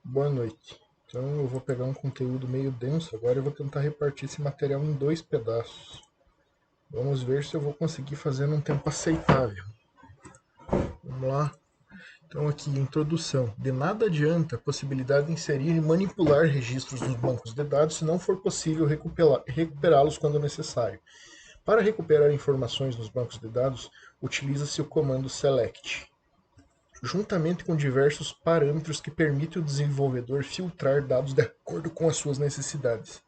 Boa noite. Então eu vou pegar um conteúdo meio denso agora e vou tentar repartir esse material em dois pedaços. Vamos ver se eu vou conseguir fazer num tempo aceitável. Vamos lá. Então aqui, introdução. De nada adianta a possibilidade de inserir e manipular registros nos bancos de dados se não for possível recuperá-los quando necessário. Para recuperar informações nos bancos de dados, utiliza-se o comando select, juntamente com diversos parâmetros que permitem ao desenvolvedor filtrar dados de acordo com as suas necessidades.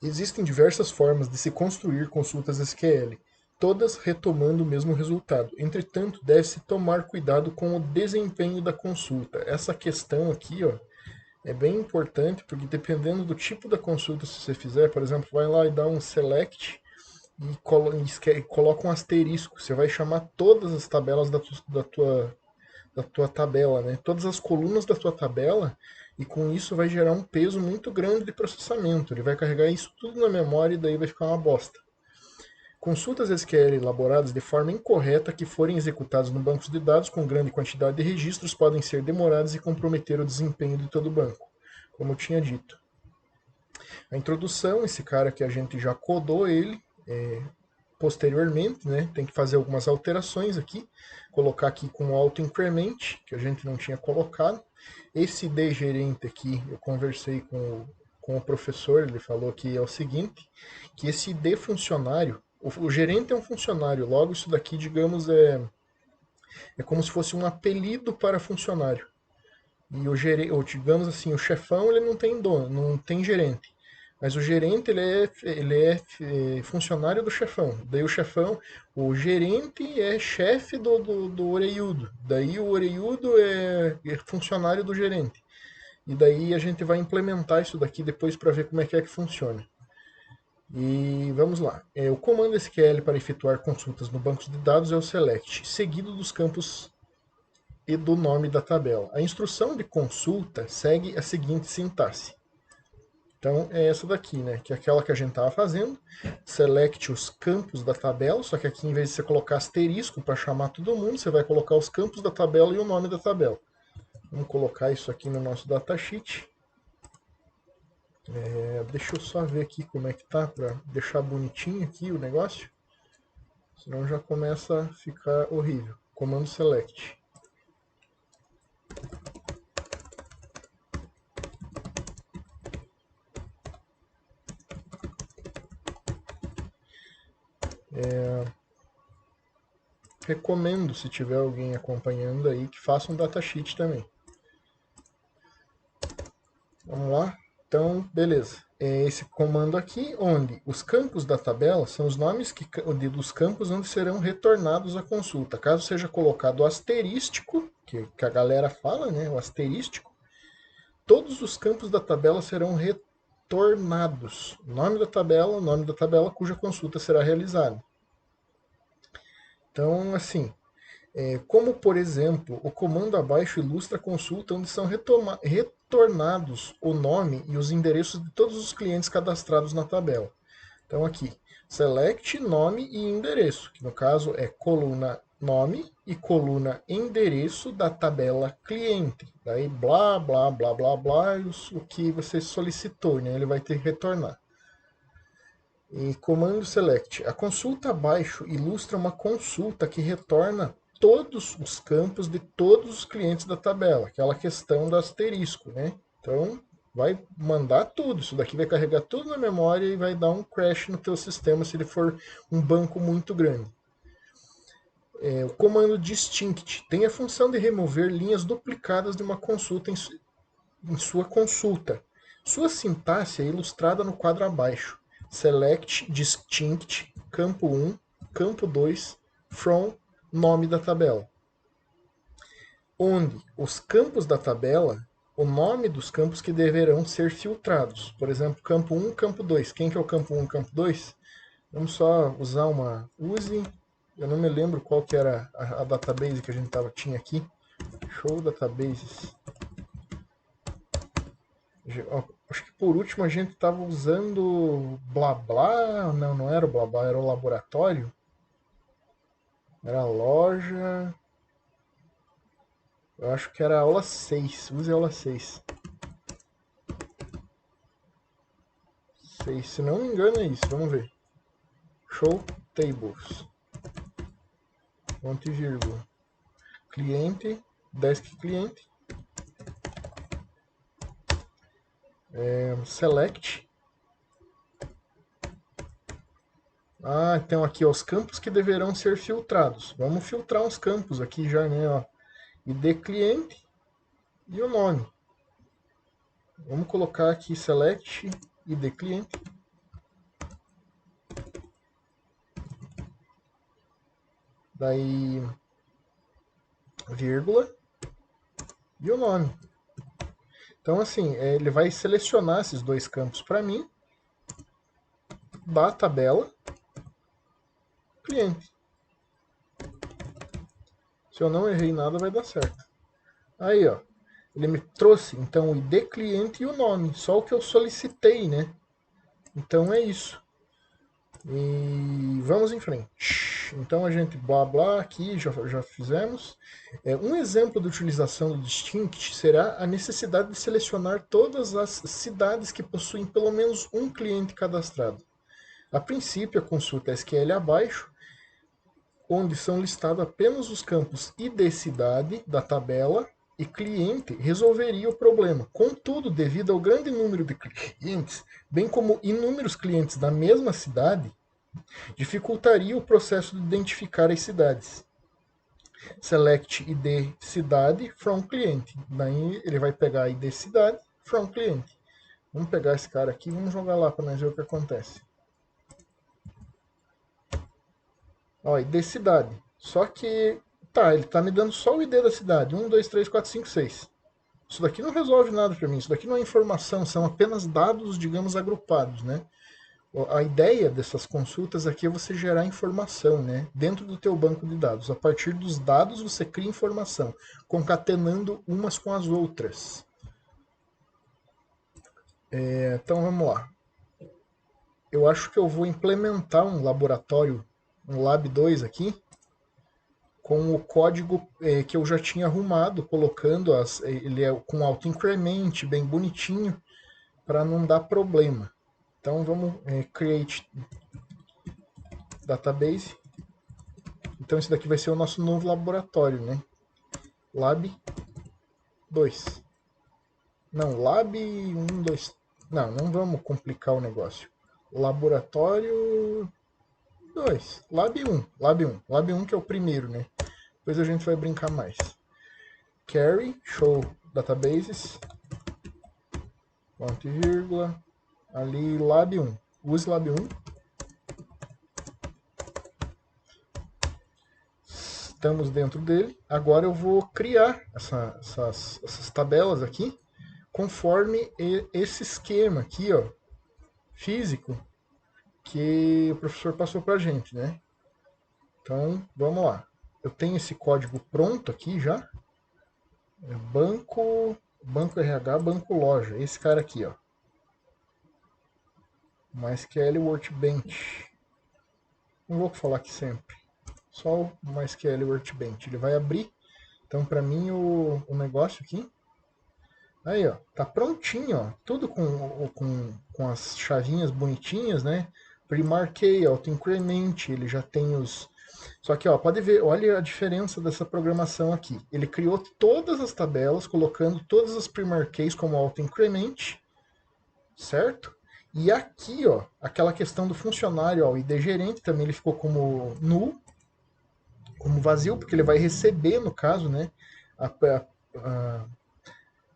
Existem diversas formas de se construir consultas SQL, todas retomando o mesmo resultado. Entretanto, deve-se tomar cuidado com o desempenho da consulta. Essa questão aqui, ó, é bem importante, porque dependendo do tipo da consulta que você fizer, por exemplo, vai lá e dá um select e coloca um asterisco. Você vai chamar todas as tabelas da tua tabela, né? Todas as colunas da tua tabela, e com isso vai gerar um peso muito grande de processamento. Ele vai carregar isso tudo na memória e daí vai ficar uma bosta. Consultas SQL elaboradas de forma incorreta que forem executadas no banco de dados com grande quantidade de registros podem ser demoradas e comprometer o desempenho de todo o banco, como eu tinha dito. A introdução, esse cara que a gente já codou ele, posteriormente, né, tem que fazer algumas alterações aqui, colocar aqui com auto increment, que a gente não tinha colocado. Esse D gerente aqui, eu conversei com o professor, ele falou que é o seguinte, que esse D funcionário, o gerente é um funcionário, logo isso daqui, digamos, é como se fosse um apelido para funcionário. E ou digamos assim, o chefão ele não tem dono, não tem gerente. Mas o gerente ele é funcionário do chefão. Daí o chefão, o gerente é chefe do orelhudo. Daí o orelhudo é funcionário do gerente. E daí a gente vai implementar isso daqui depois para ver como é que funciona. E vamos lá. O comando SQL para efetuar consultas no banco de dados é o select, seguido dos campos e do nome da tabela. A instrução de consulta segue a seguinte sintaxe. Então é essa daqui, né? Que é aquela que a gente estava fazendo. Select os campos da tabela, só que aqui em vez de você colocar asterisco para chamar todo mundo, você vai colocar os campos da tabela e o nome da tabela. Vamos colocar isso aqui no nosso datasheet. Deixa eu só ver aqui como é que tá para deixar bonitinho aqui o negócio. Senão já começa a ficar horrível. Comando select. Recomendo, se tiver alguém acompanhando aí, que faça um datasheet também. Vamos lá? Então, beleza. É esse comando aqui, onde os campos da tabela são os nomes dos campos onde serão retornados à consulta. Caso seja colocado o asterístico, que a galera fala, né? O asterístico, todos os campos da tabela serão retornados. O nome da tabela cuja consulta será realizada. Então, assim, como, por exemplo, o comando abaixo ilustra a consulta onde são retornados o nome e os endereços de todos os clientes cadastrados na tabela. Então aqui, select nome e endereço, que no caso é coluna nome e coluna endereço da tabela cliente. Daí blá, blá, blá, blá, blá, o que você solicitou, né? Ele vai ter que retornar. E comando select. A consulta abaixo ilustra uma consulta que retorna todos os campos de todos os clientes da tabela, aquela questão do asterisco, né? Então, vai mandar tudo. Isso daqui vai carregar tudo na memória e vai dar um crash no teu sistema se ele for um banco muito grande. O comando distinct tem a função de remover linhas duplicadas de uma consulta em sua consulta. Sua sintaxe é ilustrada no quadro abaixo. Select, distinct, campo 1, campo 2, from, nome da tabela. Onde os campos da tabela, o nome dos campos que deverão ser filtrados. Por exemplo, campo 1, campo 2. Quem que é o campo 1 e campo 2? Vamos só usar uma use. Eu não me lembro qual que era a database que a gente tinha aqui. Show databases. Acho que por último a gente estava usando blá blá. Não, não era o blá blá, era o laboratório. Era a loja. Eu acho que era a aula 6. Use a aula 6. 6. Se não me engano é isso. Vamos ver. Show tables. Ponto e vírgula. Cliente. Desk cliente. Select. Então aqui ó, os campos que deverão ser filtrados. Vamos filtrar uns campos aqui já, né? Ó. ID cliente e o nome. Vamos colocar aqui select ID cliente. Daí vírgula e o nome. Então assim, ele vai selecionar esses dois campos para mim da tabela cliente. Se eu não errei nada, vai dar certo. Aí, ó, ele me trouxe então o ID cliente e o nome, só o que eu solicitei, né? Então é isso. E vamos em frente. Então a gente blá blá aqui, já fizemos. Um exemplo de utilização do Distinct será a necessidade de selecionar todas as cidades que possuem pelo menos um cliente cadastrado. A princípio, a consulta SQL abaixo, onde são listados apenas os campos ID cidade da tabela e cliente, resolveria o problema. Contudo, devido ao grande número de clientes, bem como inúmeros clientes da mesma cidade, dificultaria o processo de identificar as cidades. Select ID cidade from cliente. Daí ele vai pegar ID cidade from cliente. Vamos pegar esse cara aqui e vamos jogar lá para nós ver o que acontece. Ó, ID cidade. Só que, ele tá me dando só o ID da cidade. 1, 2, 3, 4, 5, 6. Isso daqui não resolve nada para mim. Isso daqui não é informação, são apenas dados, digamos, agrupados, né? A ideia dessas consultas aqui é você gerar informação, né? Dentro do teu banco de dados. A partir dos dados você cria informação, concatenando umas com as outras. Então vamos lá. Eu acho que eu vou implementar um laboratório, um Lab 2 aqui, com o código que eu já tinha arrumado, colocando ele com auto-increment, bem bonitinho, para não dar problema. Então vamos create database. Então esse daqui vai ser o nosso novo laboratório, né? Lab 2. Não, Lab 1, 2. Não vamos complicar o negócio. Laboratório 2. Lab 1. Lab 1. Lab 1 que é o primeiro, né? Depois a gente vai brincar mais. Carry, show databases. Ponto e vírgula. Ali, Lab 1. Use Lab 1. Estamos dentro dele. Agora eu vou criar essas tabelas aqui conforme esse esquema aqui, ó, físico, que o professor passou para a gente, né? Então, vamos lá. Eu tenho esse código pronto aqui já. Banco RH, banco loja. Esse cara aqui, ó. MySQL Workbench. Não vou falar aqui sempre. Só o MySQL Workbench. Ele vai abrir. Então, para mim, o negócio aqui. Aí, ó. Tá prontinho, ó. Tudo com as chavinhas bonitinhas, né? Pre-marquei, auto-increment. Ele já tem os... Só que, ó, pode ver, olha a diferença dessa programação aqui. Ele criou todas as tabelas, colocando todas as pre-marqueis como auto-increment, certo? E aqui, ó, aquela questão do funcionário, ó, o ID gerente também ele ficou como null, como vazio, porque ele vai receber, no caso, né?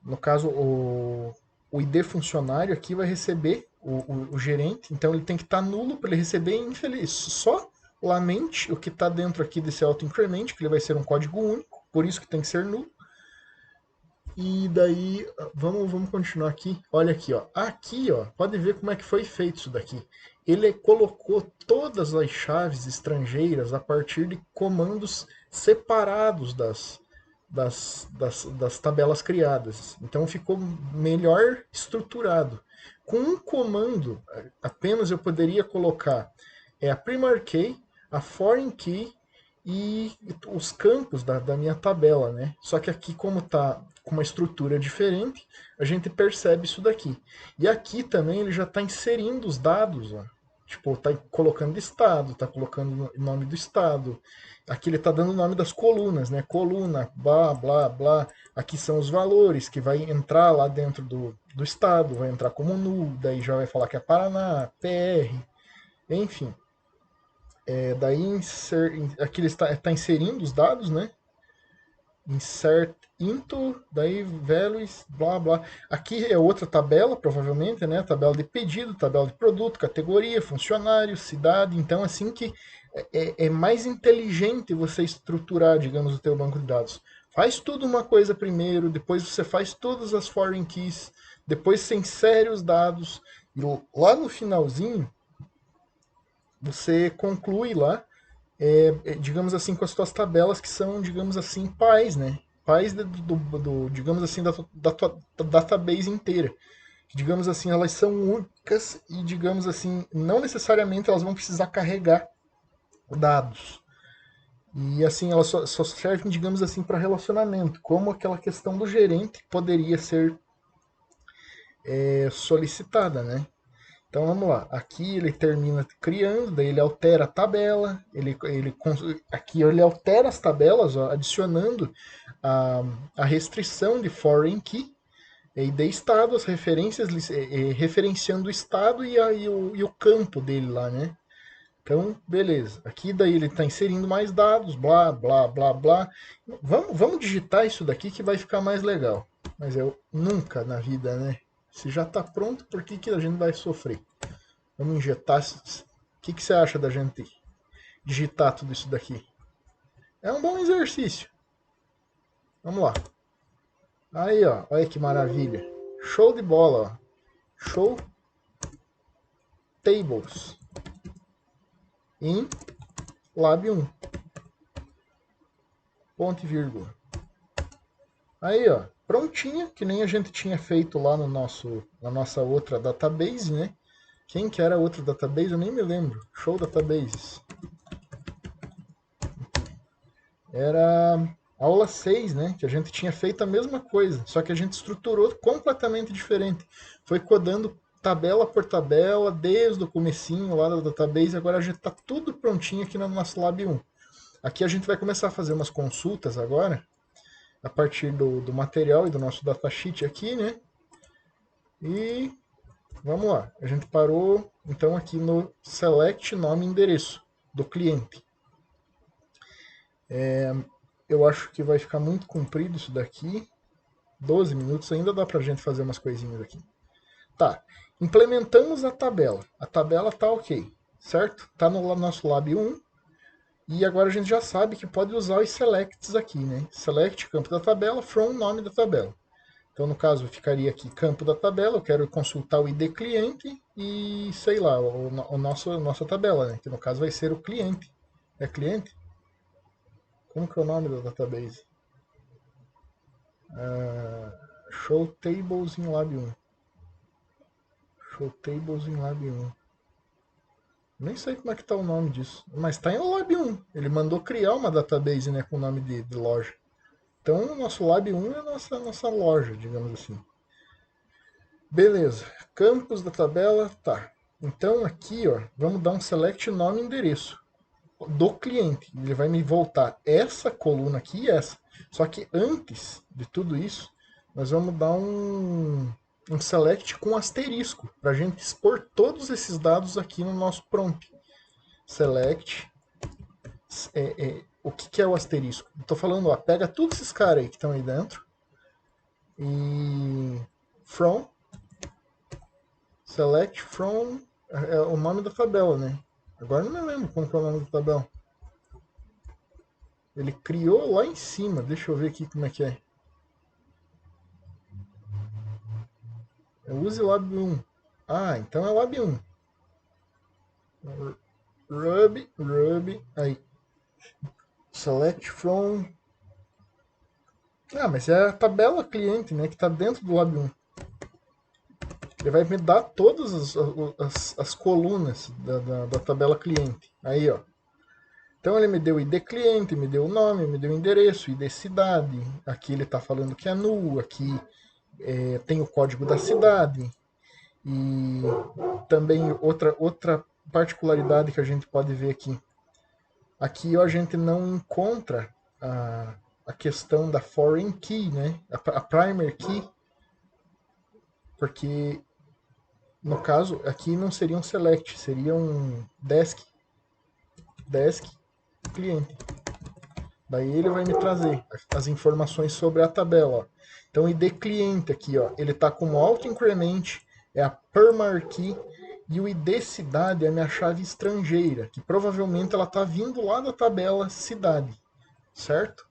No caso, o ID funcionário aqui vai receber o gerente, então ele tem que estar nulo para ele receber infeliz. Só lamente o que está dentro aqui desse auto-increment, que ele vai ser um código único, por isso que tem que ser nulo. E daí, vamos continuar aqui. Olha aqui, ó. Aqui, ó, pode ver como é que foi feito isso daqui. Ele colocou todas as chaves estrangeiras a partir de comandos separados das tabelas criadas. Então ficou melhor estruturado. Com um comando, apenas eu poderia colocar a primary key, a foreign key e os campos da minha tabela, né? Só que aqui, como está com uma estrutura diferente, a gente percebe isso daqui. E aqui também ele já está inserindo os dados, ó. Tipo, está colocando estado, está colocando o nome do estado. Aqui ele está dando o nome das colunas, né? Coluna, blá, blá, blá. Aqui são os valores que vai entrar lá dentro do estado, vai entrar como null, daí já vai falar que é Paraná, PR, enfim. Daí aqui ele está inserindo os dados, né? Insert into, daí values, blá blá. Aqui é outra tabela, provavelmente, né? Tabela de pedido, tabela de produto, categoria, funcionário, cidade. Então, assim que é mais inteligente você estruturar, digamos, o teu banco de dados. Faz tudo uma coisa primeiro, depois você faz todas as foreign keys, depois você insere os dados, e lá no finalzinho você conclui lá, digamos assim, com as suas tabelas que são, digamos assim, pais, né? Pais digamos assim, da tua database inteira. Que, digamos assim, elas são únicas e, digamos assim, não necessariamente elas vão precisar carregar dados. E assim, elas só servem, digamos assim, para relacionamento, como aquela questão do gerente poderia ser solicitada, né? Então vamos lá, aqui ele termina criando, daí ele altera a tabela, aqui ele altera as tabelas, ó, adicionando a, a restrição de foreign key, e de estado, as referências, referenciando o estado e o campo dele lá, né? Então, beleza. Aqui daí ele está inserindo mais dados, blá, blá, blá, blá. Vamos digitar isso daqui que vai ficar mais legal. Mas eu nunca na vida, né? Se já está pronto, por que a gente vai sofrer? Vamos injetar. O que você acha da gente digitar tudo isso daqui? É um bom exercício. Vamos lá. Aí, ó. Olha que maravilha. Show de bola, ó. Show tables em lab 1. Ponto e vírgula. Aí, ó. Prontinha, que nem a gente tinha feito lá no na nossa outra database, né? Quem que era a outra database? Eu nem me lembro. Show databases. Era aula 6, né? Que a gente tinha feito a mesma coisa, só que a gente estruturou completamente diferente. Foi codando tabela por tabela, desde o comecinho lá da database, agora a gente está tudo prontinho aqui no nosso Lab 1. Aqui a gente vai começar a fazer umas consultas agora, a partir do material e do nosso datasheet aqui, né? E vamos lá. A gente parou, então, aqui no select nome e endereço do cliente. Eu acho que vai ficar muito comprido isso daqui. 12 minutos ainda dá pra gente fazer umas coisinhas aqui. Tá. Implementamos a tabela. A tabela tá ok, certo? Tá no nosso Lab 1. E agora a gente já sabe que pode usar os selects aqui, né? Select campo da tabela, from nome da tabela. Então, no caso, ficaria aqui campo da tabela, eu quero consultar o ID cliente e, sei lá, nossa tabela, né? Que no caso vai ser o cliente. É cliente? Como que é o nome da database? Show tables em Lab 1. Show tables em Lab 1. Nem sei como é que tá o nome disso. Mas tá em Lab 1. Ele mandou criar uma database, né, com o nome de loja. Então o nosso Lab 1 é a nossa loja, digamos assim. Beleza. Campos da tabela, tá. Então aqui, ó, vamos dar um select nome e endereço do cliente. Ele vai me voltar essa coluna aqui e essa. Só que antes de tudo isso, nós vamos dar um select com asterisco, para a gente expor todos esses dados aqui no nosso prompt. Select. O que é o asterisco? Estou falando, ó, pega todos esses caras aí que estão aí dentro e from, select from, é o nome da tabela, né? Agora não me lembro como que é o nome da tabela. Ele criou lá em cima, deixa eu ver aqui como é que é. Use Lab 1. Ah, então é Lab 1. Ruby, aí. Select from. Ah, mas é a tabela cliente, né, que está dentro do Lab 1. Ele vai me dar todas as colunas da tabela cliente. Aí, ó. Então ele me deu o ID cliente, me deu o nome, me deu o endereço, ID cidade. Aqui ele está falando que é null, aqui tem o código da cidade. E também outra particularidade que a gente pode ver aqui. Aqui a gente não encontra a questão da foreign key, né? A primary key, porque no caso aqui não seria um select, seria um desk cliente. Daí ele vai me trazer as informações sobre a tabela. Ó. Então, o ID cliente aqui, ó, ele está como auto-increment, é a primary key, e o ID cidade é a minha chave estrangeira, que provavelmente ela está vindo lá da tabela cidade, certo?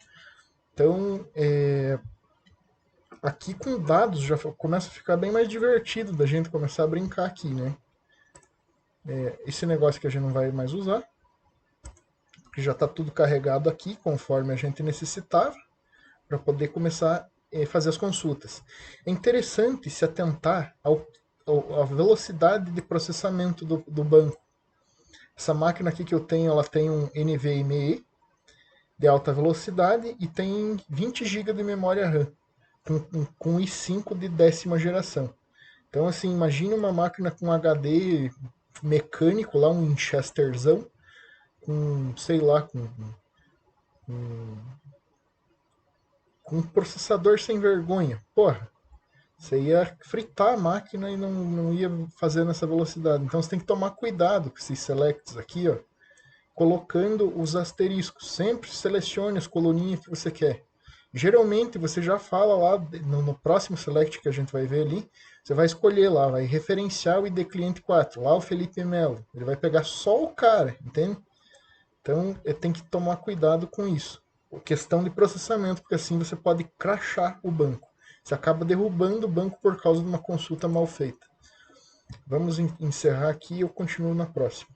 Então, aqui com dados já começa a ficar bem mais divertido da gente começar a brincar aqui, né? Esse negócio que a gente não vai mais usar, que já está tudo carregado aqui, conforme a gente necessitava, para poder começar a fazer as consultas. É interessante se atentar à velocidade de processamento do banco. Essa máquina aqui que eu tenho, ela tem um NVMe de alta velocidade e tem 20 GB de memória RAM, com i5 de 10ª geração. Então, assim, imagine uma máquina com HD mecânico, lá um Winchesterzão, com, sei lá, com um processador sem vergonha. Porra, você ia fritar a máquina e não ia fazer nessa velocidade. Então você tem que tomar cuidado com esses selects aqui, ó, colocando os asteriscos. Sempre selecione as coluninhas que você quer. Geralmente você já fala lá no próximo select que a gente vai ver ali, você vai escolher lá, vai referenciar o ID cliente 4, lá o Felipe Melo. Ele vai pegar só o cara, entende? Então tem que tomar cuidado com isso. Questão de processamento, porque assim você pode crashar o banco. Você acaba derrubando o banco por causa de uma consulta mal feita. Vamos encerrar aqui e eu continuo na próxima.